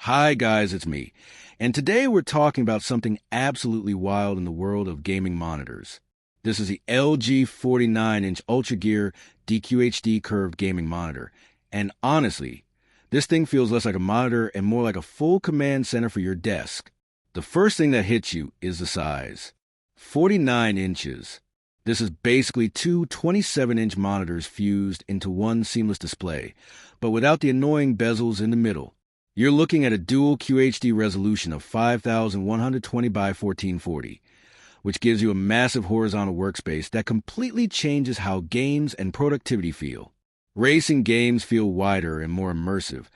Hi guys, it's me. And today we're talking about something absolutely wild in the world of gaming monitors. This is the LG 49-inch UltraGear DQHD curved gaming monitor. And honestly, this thing feels less like a monitor and more like a full command center for your desk. The first thing that hits you is the size. 49 inches. This is basically two 27-inch monitors fused into one seamless display, but without the annoying bezels in the middle. You're looking at a dual QHD resolution of 5120 by 1440, which gives you a massive horizontal workspace that completely changes how games and productivity feel. Racing games feel wider and more immersive.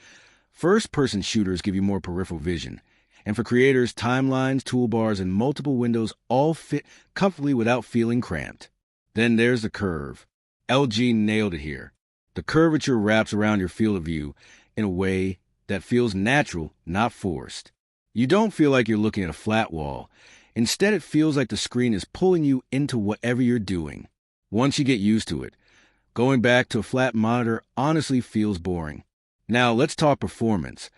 First-person shooters give you more peripheral vision. And for creators, timelines, toolbars, and multiple windows all fit comfortably without feeling cramped. Then there's the curve. LG nailed it here. The curvature wraps around your field of view in a way that feels natural, not forced. You don't feel like you're looking at a flat wall. Instead, it feels like the screen is pulling you into whatever you're doing. Once you get used to it, going back to a flat monitor honestly feels boring. Now, let's talk performance,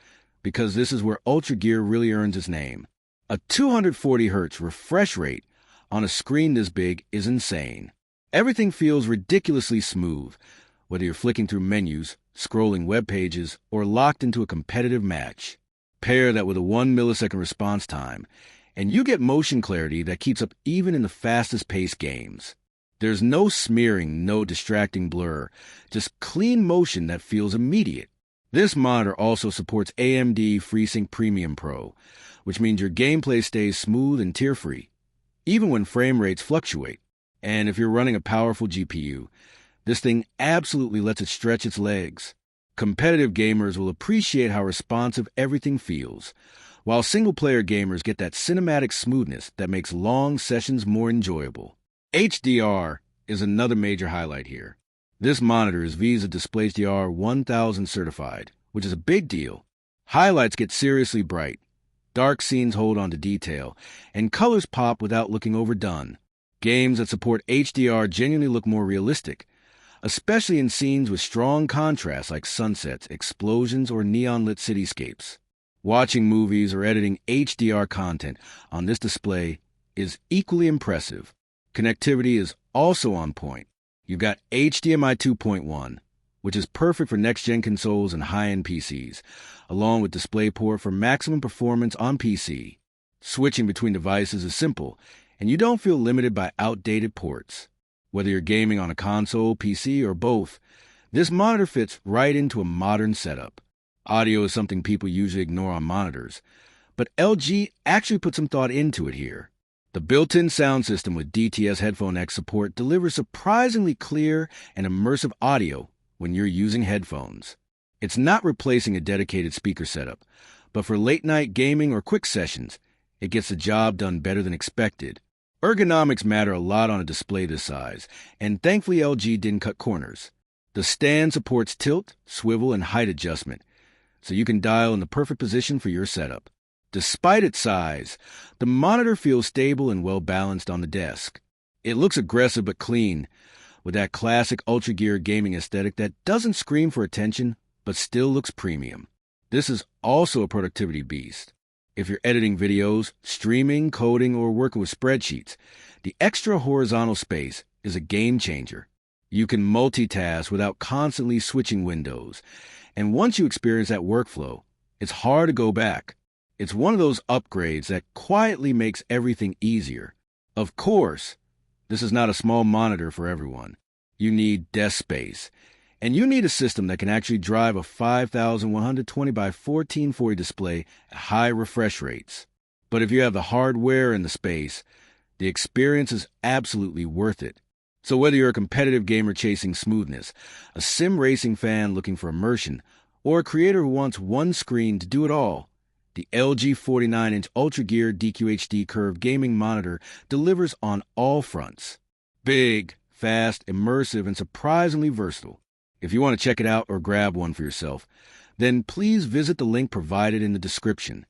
because this is where UltraGear really earns its name. A 240 Hz refresh rate on a screen this big is insane. Everything feels ridiculously smooth, whether you're flicking through menus, scrolling web pages, or locked into a competitive match. Pair that with a 1 millisecond response time, and you get motion clarity that keeps up even in the fastest-paced games. There's no smearing, no distracting blur, just clean motion that feels immediate. This monitor also supports AMD FreeSync Premium Pro, which means your gameplay stays smooth and tear-free, even when frame rates fluctuate. And if you're running a powerful GPU, this thing absolutely lets it stretch its legs. Competitive gamers will appreciate how responsive everything feels, while single-player gamers get that cinematic smoothness that makes long sessions more enjoyable. HDR is another major highlight here. This monitor is VESA DisplayHDR 1000 certified, which is a big deal. Highlights get seriously bright, dark scenes hold on to detail, and colors pop without looking overdone. Games that support HDR genuinely look more realistic, especially in scenes with strong contrast like sunsets, explosions, or neon-lit cityscapes. Watching movies or editing HDR content on this display is equally impressive. Connectivity is also on point. You've got HDMI 2.1, which is perfect for next-gen consoles and high-end PCs, along with DisplayPort for maximum performance on PC. Switching between devices is simple, and you don't feel limited by outdated ports. Whether you're gaming on a console, PC, or both, this monitor fits right into a modern setup. Audio is something people usually ignore on monitors, but LG actually put some thought into it here. The built-in sound system with DTS Headphone X support delivers surprisingly clear and immersive audio when you're using headphones. It's not replacing a dedicated speaker setup, but for late-night gaming or quick sessions, it gets the job done better than expected. Ergonomics matter a lot on a display this size, and thankfully LG didn't cut corners. The stand supports tilt, swivel, and height adjustment, so you can dial in the perfect position for your setup. Despite its size, the monitor feels stable and well-balanced on the desk. It looks aggressive but clean, with that classic UltraGear gaming aesthetic that doesn't scream for attention, but still looks premium. This is also a productivity beast. If you're editing videos, streaming, coding, or working with spreadsheets, the extra horizontal space is a game changer. You can multitask without constantly switching windows, and once you experience that workflow, it's hard to go back. It's one of those upgrades that quietly makes everything easier. Of course, this is not a small monitor for everyone. You need desk space, and you need a system that can actually drive a 5120 by 1440 display at high refresh rates. But if you have the hardware and the space, the experience is absolutely worth it. So whether you're a competitive gamer chasing smoothness, a sim racing fan looking for immersion, or a creator who wants one screen to do it all, the LG 49-inch UltraGear DQHD curved gaming monitor delivers on all fronts. Big, fast, immersive, and surprisingly versatile. If you want to check it out or grab one for yourself, then please visit the link provided in the description.